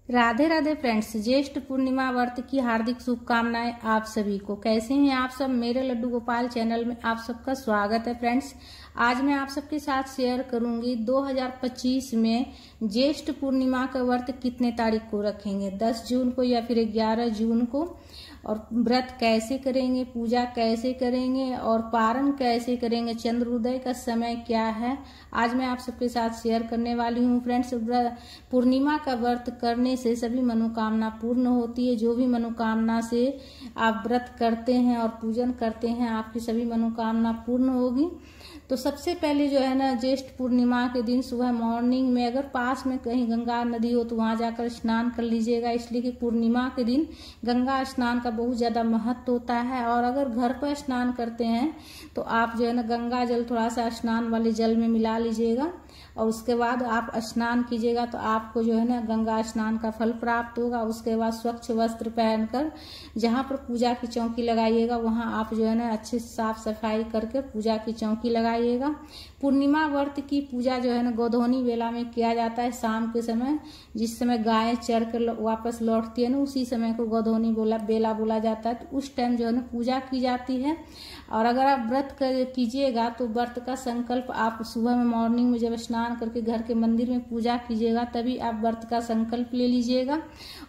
Radhe Radhe friends, ज्येष्ठ पूर्णिमा व्रत की हार्दिक शुभकामनाएं आप सभी को। कैसे हैं आप सब? मेरे लड्डू गोपाल चैनल में आप सबका स्वागत है फ्रेंड्स। आज मैं आप सबके साथ शेयर करूंगी 2025 में ज्येष्ठ पूर्णिमा का व्रत कितने तारीख को रखेंगे, 10 जून को या फिर 11 जून को, और व्रत कैसे करेंगे, पूजा कैसे करेंगे और पारण कैसे करेंगे, चंद्रोदय का समय क्या है, आज मैं आप सबके साथ शेयर करने वाली हूँ फ्रेंड्स। पूर्णिमा का व्रत करने से सभी मनोकामना पूर्ण होती है। जो भी मनोकामना से आप व्रत करते हैं और पूजन करते हैं, आपकी सभी मनोकामना पूर्ण होगी। तो सबसे पहले जो है ना, ज्येष्ठ पूर्णिमा के दिन सुबह मॉर्निंग में अगर पास में कहीं गंगा नदी हो तो वहां जाकर स्नान कर लीजिएगा, इसलिए कि पूर्णिमा के दिन गंगा स्नान का बहुत ज्यादा महत्व होता है। और अगर घर पर स्नान करते हैं तो आप जो है ना, गंगा जल थोड़ा सा स्नान वाले जल में मिला लीजिएगा और उसके बाद आप स्नान कीजिएगा, तो आपको जो है ना गंगा स्नान का फल प्राप्त होगा। उसके बाद स्वच्छ वस्त्र पहनकर जहाँ पर पूजा की चौकी लगाइएगा वहां आप जो है ना अच्छे से साफ सफाई करके पूजा की चौकी लगाइएगा। पूर्णिमा व्रत की पूजा जो है ना गोधूनी बेला में किया जाता है, शाम के समय, जिस समय गायें चर कर वापस लौटती है ना, उसी समय को गोधूनी बेला बोला जाता है। तो उस टाइम जो है ना पूजा की जाती है। और अगर आप व्रत कीजिएगा तो व्रत का संकल्प आप सुबह में मॉर्निंग में जब स्नान करके घर के मंदिर में पूजा कीजिएगा तभी आप व्रत का संकल्प ले लीजिएगा।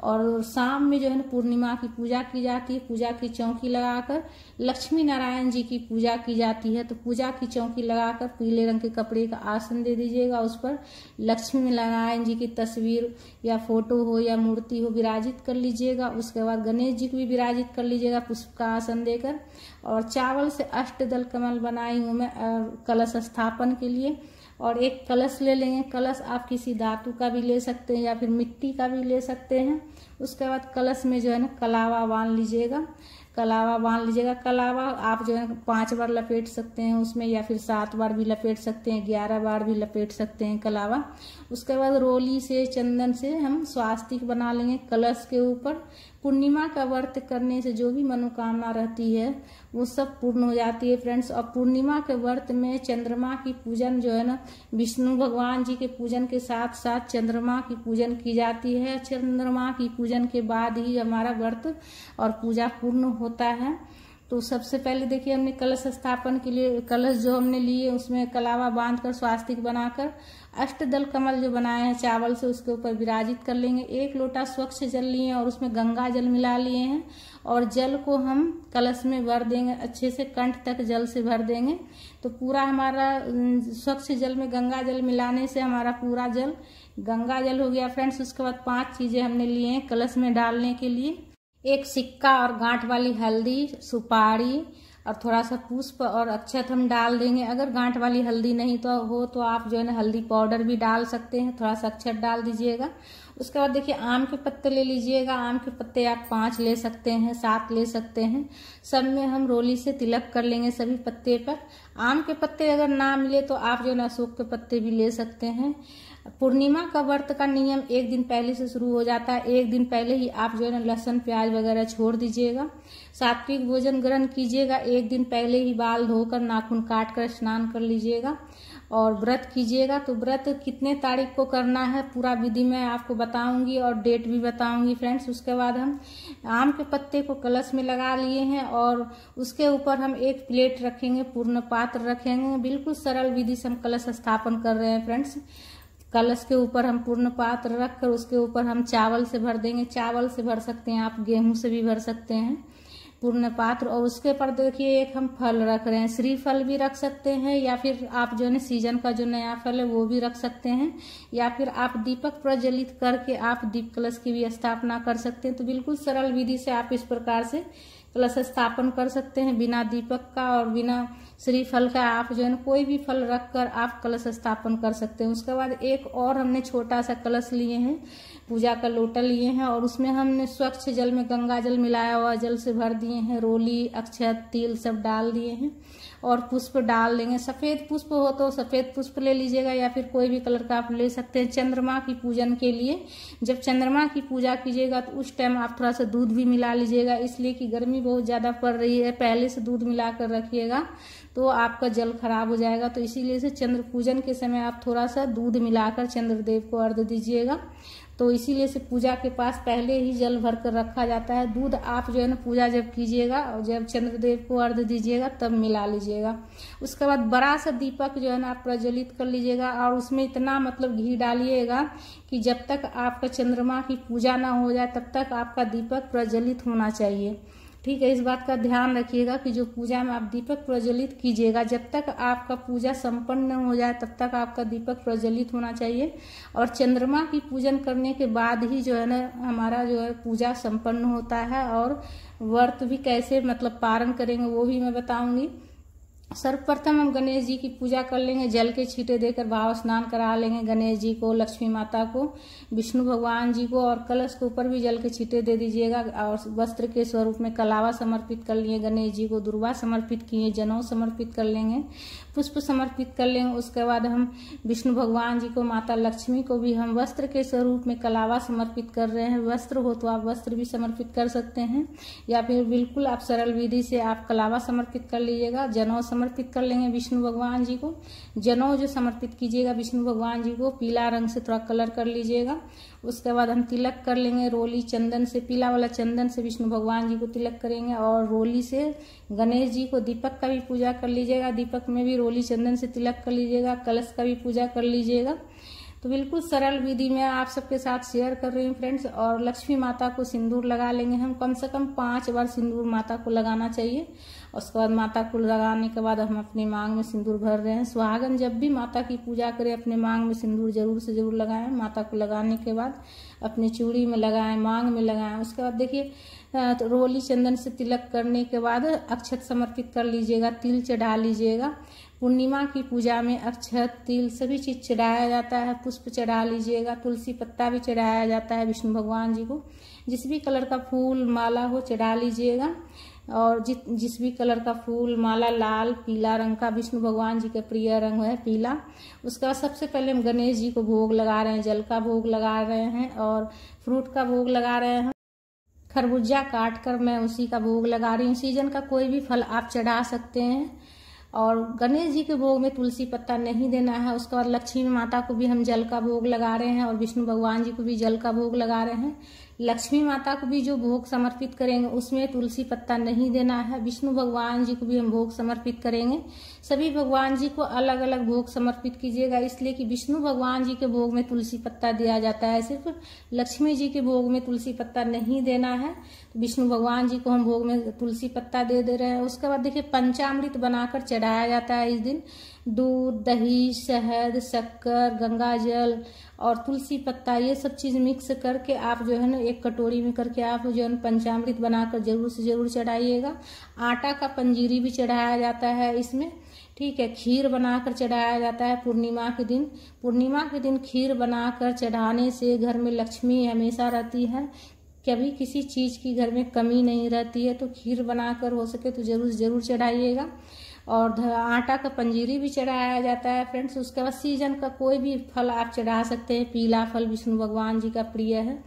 और शाम में जो है ना पूर्णिमा की पूजा की जाती है, पूजा की चौकी लगाकर लक्ष्मी नारायण जी की पूजा की जाती है। तो पूजा की चौकी लगाकर पीले रंग के कपड़े का आसन दे दीजिएगा, उस पर लक्ष्मी नारायण जी की तस्वीर या फोटो हो या मूर्ति हो विराजित कर लीजिएगा। उसके बाद गणेश जी को भी विराजित कर लीजिएगा पुष्प का आसन देकर। और चावल से अष्टदल कमल बनाई हूं मैं कलश स्थापन के लिए। और एक कलश ले लेंगे, कलश आप किसी धातु का भी ले सकते हैं या फिर मिट्टी का भी ले सकते हैं। उसके बाद कलश में जो है ना कलावा बांध लीजिएगा, कलावा बांध लीजिएगा। कलावा आप जो है 5 बार लपेट सकते हैं उसमें, या फिर 7 बार भी लपेट सकते हैं, 11 बार भी लपेट सकते हैं कलावा। उसके बाद रोली से, चंदन से हम स्वास्तिक बना लेंगे कलश के ऊपर। पूर्णिमा का व्रत करने से जो भी मनोकामना रहती है वो सब पूर्ण हो जाती है फ्रेंड्स। और पूर्णिमा के व्रत में चंद्रमा की पूजन जो है ना, विष्णु भगवान जी के पूजन के साथ साथ चंद्रमा की पूजन की जाती है। चंद्रमा की पूजन के बाद ही हमारा व्रत और पूजा पूर्ण होता है। तो सबसे पहले देखिए, हमने कलश स्थापन के लिए कलश जो हमने लिए उसमें कलावा बांधकर स्वास्तिक बनाकर अष्टदल कमल जो बनाए हैं चावल से उसके ऊपर विराजित कर लेंगे। 1 लोटा स्वच्छ जल लिए और उसमें गंगा जल मिला लिए हैं और जल को हम कलश में भर देंगे, अच्छे से कंठ तक जल से भर देंगे। तो पूरा हमारा स्वच्छ जल में गंगा जल मिलाने से हमारा पूरा जल गंगा जल हो गया फ्रेंड्स। उसके बाद 5 चीजें हमने लिए हैं कलश में डालने के लिए। 1 सिक्का और गांठ वाली हल्दी, सुपारी और थोड़ा सा पुष्प और अक्षत हम डाल देंगे। अगर गांठ वाली हल्दी नहीं तो आप जो है ना हल्दी पाउडर भी डाल सकते हैं, थोड़ा सा अक्षत डाल दीजिएगा। उसके बाद देखिए, आम के पत्ते ले लीजिएगा। आम के पत्ते आप 5 ले सकते हैं, 7 ले सकते हैं। सब में हम रोली से तिलक कर लेंगे सभी पत्ते पर। आम के पत्ते अगर ना मिले तो आप जो है ना अशोक के पत्ते भी ले सकते हैं। पूर्णिमा का व्रत का नियम 1 दिन पहले से शुरू हो जाता है। 1 दिन पहले ही आप जो है ना लहसुन प्याज वगैरह छोड़ दीजिएगा, सात्विक भोजन ग्रहण कीजिएगा। 1 दिन पहले ही बाल धोकर नाखून काट कर स्नान कर लीजिएगा और व्रत कीजिएगा। तो व्रत कितने तारीख को करना है पूरा विधि मैं आपको बताऊंगी और डेट भी बताऊंगी फ्रेंड्स। उसके बाद हम आम के पत्ते को कलश में लगा लिए हैं और उसके ऊपर हम 1 प्लेट रखेंगे, पूर्ण पात्र रखेंगे। बिल्कुल सरल विधि से हम कलश स्थापन कर रहे हैं फ्रेंड्स। कलश के ऊपर हम पूर्ण पात्र रखकर उसके ऊपर हम चावल से भर देंगे। चावल से भर सकते हैं आप, गेहूं से भी भर सकते हैं पूर्ण पात्र। और उसके ऊपर देखिए 1 हम फल रख रहे हैं, श्रीफल भी रख सकते हैं या फिर आप जो है सीजन का जो नया फल है वो भी रख सकते हैं, या फिर आप दीपक प्रज्वलित करके आप दीप कलश की भी स्थापना कर सकते हैं। तो बिल्कुल सरल विधि से आप इस प्रकार से कलश स्थापन कर सकते हैं, बिना दीपक का और बिना श्रीफल का। आप जो है ना कोई भी फल रखकर आप कलश स्थापन कर सकते हैं। उसके बाद 1 और हमने छोटा सा कलश लिए हैं, पूजा का लोटा लिए हैं और उसमें हमने स्वच्छ जल में गंगा जल मिलाया हुआ जल से भर दिए हैं। रोली, अक्षत, तिल सब डाल दिए हैं और पुष्प डाल देंगे। सफेद पुष्प हो तो सफेद पुष्प ले लीजिएगा या फिर कोई भी कलर का आप ले सकते हैं। चंद्रमा की पूजन के लिए जब चंद्रमा की पूजा कीजिएगा तो उस टाइम आप थोड़ा सा दूध भी मिला लीजिएगा, इसलिए कि गर्मी बहुत ज्यादा पड़ रही है। पहले से दूध मिलाकर रखिएगा तो आपका जल खराब हो जाएगा। तो इसीलिए से चंद्र पूजन के समय आप थोड़ा सा दूध मिलाकर चंद्रदेव को अर्घ्य दीजिएगा। तो इसीलिए से पूजा के पास पहले ही जल भर कर रखा जाता है। दूध आप जो है ना पूजा जब कीजिएगा और जब चंद्रदेव को अर्घ दीजिएगा तब मिला लीजिएगा। उसके बाद बड़ा सा दीपक जो है ना आप प्रज्वलित कर लीजिएगा और उसमें इतना मतलब घी डालिएगा कि जब तक आपका चंद्रमा की पूजा ना हो जाए तब तक आपका दीपक प्रज्वलित होना चाहिए। ठीक है, इस बात का ध्यान रखिएगा कि जो पूजा में आप दीपक प्रज्वलित कीजिएगा जब तक आपका पूजा संपन्न न हो जाए तब तक आपका दीपक प्रज्वलित होना चाहिए। और चंद्रमा की पूजन करने के बाद ही जो है ना हमारा जो है पूजा संपन्न होता है। और व्रत भी कैसे मतलब पारण करेंगे वो भी मैं बताऊंगी। सर्वप्रथम हम गणेश जी की पूजा कर लेंगे, जल के छींटे देकर भाव स्नान करा लेंगे गणेश जी को, लक्ष्मी माता को, विष्णु भगवान जी को, और कलश के ऊपर भी जल के छींटे दे दीजिएगा। और वस्त्र के स्वरूप में कलावा समर्पित कर लिए गणेश जी को, दुर्वा समर्पित किए, जनेऊ समर्पित कर लेंगे, पुष्प समर्पित कर लेंगे। उसके बाद हम विष्णु भगवान जी को, माता लक्ष्मी को भी हम वस्त्र के स्वरूप में कलावा समर्पित कर रहे हैं। वस्त्र हो तो आप वस्त्र भी समर्पित कर सकते हैं या फिर बिल्कुल आप सरल विधि से आप कलावा समर्पित कर लीजिएगा। जनेऊ समर्पित कर लेंगे विष्णु भगवान जी को। जनेऊ जो समर्पित कीजिएगा विष्णु भगवान जी को पीला रंग से थोड़ा कलर कर लीजिएगा। उसके बाद हम तिलक कर लेंगे रोली चंदन से, पीला वाला चंदन से विष्णु भगवान जी को तिलक करेंगे। और रोली से गणेश जी को, दीपक का भी पूजा कर लीजिएगा, दीपक में भी रोली चंदन से तिलक कर लीजिएगा, कलश का भी पूजा कर लीजिएगा। तो बिल्कुल सरल विधि में आप सबके साथ शेयर कर रही हूँ फ्रेंड्स। और लक्ष्मी माता को सिंदूर लगा लेंगे हम, कम से कम 5 बार सिंदूर माता को लगाना चाहिए। उसके बाद माता को लगाने के बाद हम अपनी मांग में सिंदूर भर रहे हैं। सुहागन जब भी माता की पूजा करें अपने मांग में सिंदूर जरूर से जरूर लगाएं। माता को लगाने के बाद अपनी चूड़ी में लगाएं, मांग में लगाएं। उसके बाद देखिए तो रोली चंदन से तिलक करने के बाद अक्षत समर्पित कर लीजिएगा, तिल चढ़ा लीजिएगा। पूर्णिमा की पूजा में अक्षत, तिल सभी चीज चढ़ाया जाता है। पुष्प चढ़ा लीजिएगा, तुलसी पत्ता भी चढ़ाया जाता है विष्णु भगवान जी को। जिस भी कलर का फूल माला हो चढ़ा लीजिएगा। और जिस भी कलर का फूल माला, लाल पीला रंग का, विष्णु भगवान जी का प्रिय रंग है पीला। उसके बाद सबसे पहले हम गणेश जी को भोग लगा रहे हैं, जल का भोग लगा रहे हैं और फ्रूट का भोग लगा रहे हैं। खरबूजा काट कर मैं उसी का भोग लगा रही हूँ। सीजन का कोई भी फल आप चढ़ा सकते हैं। और गणेश जी के भोग में तुलसी पत्ता नहीं देना है। उसके बाद लक्ष्मी माता को भी हम जल का भोग लगा रहे हैं और विष्णु भगवान जी को भी जल का भोग लगा रहे हैं। लक्ष्मी माता को भी जो भोग समर्पित करेंगे उसमें तुलसी पत्ता नहीं देना है। विष्णु भगवान जी को भी हम भोग समर्पित करेंगे। सभी भगवान जी को अलग अलग भोग समर्पित कीजिएगा, इसलिए कि विष्णु भगवान जी के भोग में तुलसी पत्ता दिया जाता है, सिर्फ लक्ष्मी जी के भोग में तुलसी पत्ता नहीं देना है। तो विष्णु भगवान जी को हम भोग में तुलसी पत्ता दे रहे हैं। उसके बाद देखिए पंचामृत बनाकर चढ़ाया जाता है इस दिन। दूध, दही, शहद, शक्कर, गंगा जल और तुलसी पत्ता, ये सब चीज मिक्स करके आप जो है ना एक कटोरी में करके आप जो है पंचामृत बनाकर जरूर से जरूर चढ़ाइएगा। आटा का पंजीरी भी चढ़ाया जाता है इसमें, ठीक है। खीर बनाकर चढ़ाया जाता है पूर्णिमा के दिन। पूर्णिमा के दिन खीर बनाकर चढ़ाने से घर में लक्ष्मी हमेशा रहती है, कभी किसी चीज की घर में कमी नहीं रहती है। तो खीर बनाकर हो सके तो जरूर जरूर चढ़ाइएगा। और आटा का पंजीरी भी चढ़ाया जाता है फ्रेंड्स। उसके बाद सीजन का कोई भी फल आप चढ़ा सकते हैं। पीला फल विष्णु भगवान जी का प्रिय है,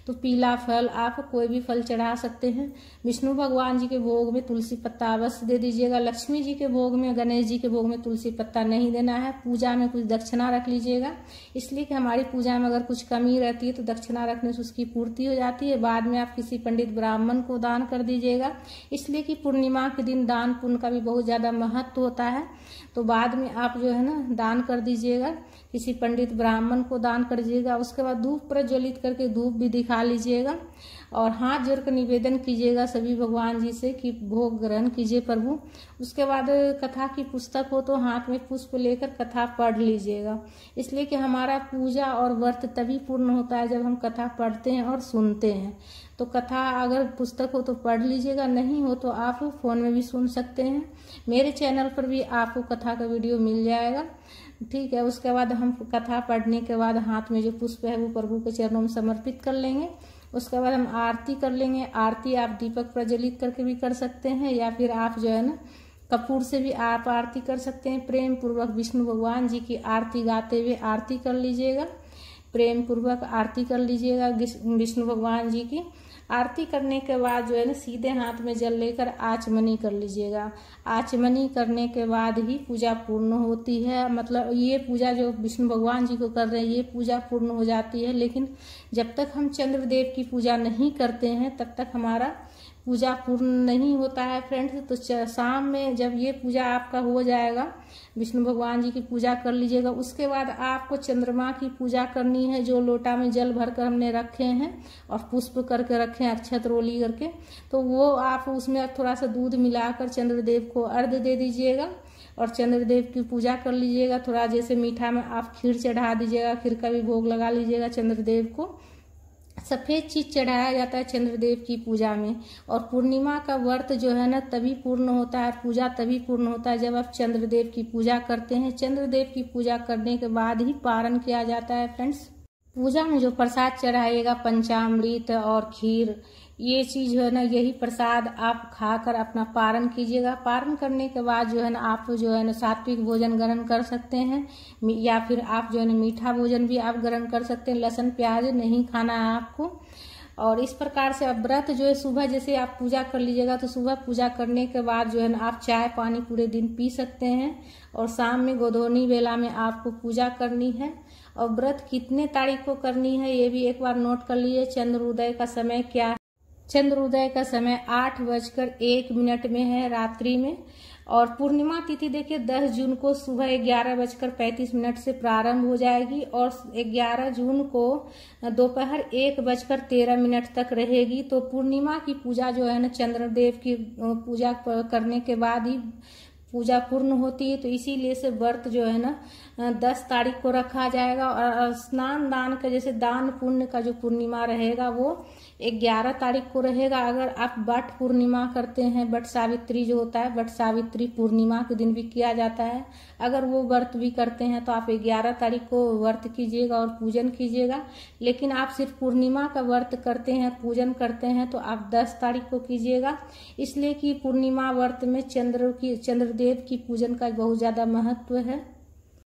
तो पीला फल आप कोई भी फल चढ़ा सकते हैं। विष्णु भगवान जी के भोग में तुलसी पत्ता अवश्य दे दीजिएगा। लक्ष्मी जी के भोग में, गणेश जी के भोग में तुलसी पत्ता नहीं देना है। पूजा में कुछ दक्षिणा रख लीजिएगा, इसलिए कि हमारी पूजा में अगर कुछ कमी रहती है तो दक्षिणा रखने से उसकी पूर्ति हो जाती है। बाद में आप किसी पंडित ब्राह्मण को दान कर दीजिएगा, इसलिए कि पूर्णिमा के दिन दान पुण्य का भी बहुत ज्यादा महत्व होता है। तो बाद में आप जो है ना दान कर दीजिएगा, किसी पंडित ब्राह्मण को दान कर दीजिएगा। उसके बाद धूप प्रज्वलित करके धूप भी दिखा लीजिएगा और हाथ जोड़कर निवेदन कीजिएगा सभी भगवान जी से कि भोग ग्रहण कीजिए प्रभु। उसके बाद कथा की पुस्तक हो तो हाथ में पुष्प लेकर कथा पढ़ लीजिएगा, इसलिए कि हमारा पूजा और व्रत तभी पूर्ण होता है जब हम कथा पढ़ते हैं और सुनते हैं। तो कथा अगर पुस्तक हो तो पढ़ लीजिएगा, नहीं हो तो आप फोन में भी सुन सकते हैं। मेरे चैनल पर भी आपको कथा का वीडियो मिल जाएगा, ठीक है। उसके बाद हम कथा पढ़ने के बाद हाथ में जो पुष्प है वो प्रभु के चरणों में समर्पित कर लेंगे। उसके बाद हम आरती कर लेंगे। आरती आप दीपक प्रज्वलित करके भी कर सकते हैं या फिर आप जो है ना कपूर से भी आप आरती कर सकते हैं। प्रेम पूर्वक विष्णु भगवान जी की आरती गाते हुए आरती कर लीजिएगा, प्रेम पूर्वक आरती कर लीजिएगा विष्णु भगवान जी की। आरती करने के बाद जो है ना सीधे हाथ में जल लेकर आचमनी कर लीजिएगा। आचमनी करने के बाद ही पूजा पूर्ण होती है। मतलब ये पूजा जो विष्णु भगवान जी को कर रहे हैं ये पूजा पूर्ण हो जाती है। लेकिन जब तक हम चंद्रदेव की पूजा नहीं करते हैं तब तक हमारा पूजा पूर्ण नहीं होता है फ्रेंड्स। तो शाम में जब ये पूजा आपका हो जाएगा, विष्णु भगवान जी की पूजा कर लीजिएगा, उसके बाद आपको चंद्रमा की पूजा करनी है। जो लोटा में जल भरकर हमने रखे हैं और पुष्प करके रखे हैं अक्षत रोली करके, तो वो आप उसमें थोड़ा सा दूध मिलाकर चंद्रदेव को अर्घ्य दे दीजिएगा और चंद्रदेव की पूजा कर लीजिएगा। थोड़ा जैसे मीठा में आप खीर चढ़ा दीजिएगा, खीर का भी भोग लगा लीजिएगा। चंद्रदेव को सफेद चीज चढ़ाया जाता है चंद्रदेव की पूजा में। और पूर्णिमा का व्रत जो है ना तभी पूर्ण होता है, पूजा तभी पूर्ण होता है जब आप चंद्रदेव की पूजा करते हैं। चंद्रदेव की पूजा करने के बाद ही पारण किया जाता है फ्रेंड्स। पूजा में जो प्रसाद चढ़ाइएगा, पंचामृत और खीर, ये चीज जो है ना यही प्रसाद आप खाकर अपना पारण कीजिएगा। पारण करने के बाद जो है ना आप जो है ना सात्विक भोजन ग्रहण कर सकते हैं, या फिर आप जो है ना मीठा भोजन भी आप ग्रहण कर सकते हैं। लहसुन प्याज नहीं खाना है आपको। और इस प्रकार से अब व्रत जो है सुबह जैसे आप पूजा कर लीजिएगा तो सुबह पूजा करने के बाद जो है ना आप चाय पानी पूरे दिन पी सकते हैं। और शाम में गोधूली बेला में आपको पूजा करनी है। और व्रत कितने तारीख को करनी है ये भी एक बार नोट कर लीजिए। चंद्रोदय का समय क्या है? चंद्रोदय का समय 8:01 में है रात्रि में। और पूर्णिमा तिथि देखिए 10 जून को सुबह 11:35 से प्रारंभ हो जाएगी और 11 जून को दोपहर 1:13 तक रहेगी। तो पूर्णिमा की पूजा जो है ना चंद्रदेव की पूजा करने के बाद ही पूजा पूर्ण होती है। तो इसीलिए से व्रत जो है ना 10 तारीख को रखा जाएगा। और स्नान दान का जैसे दान पुण्य का जो पूर्णिमा रहेगा वो 11 तारीख को रहेगा। अगर आप वट पूर्णिमा करते हैं, वट सावित्री जो होता है, वट सावित्री पूर्णिमा के दिन भी किया जाता है, अगर वो व्रत भी करते हैं तो आप 11 तारीख को व्रत कीजिएगा और पूजन कीजिएगा। लेकिन आप सिर्फ पूर्णिमा का व्रत करते हैं, पूजन करते हैं तो आप 10 तारीख को कीजिएगा। इसलिए कि पूर्णिमा व्रत में चंद्रदेव की पूजन का बहुत ज्यादा महत्व है।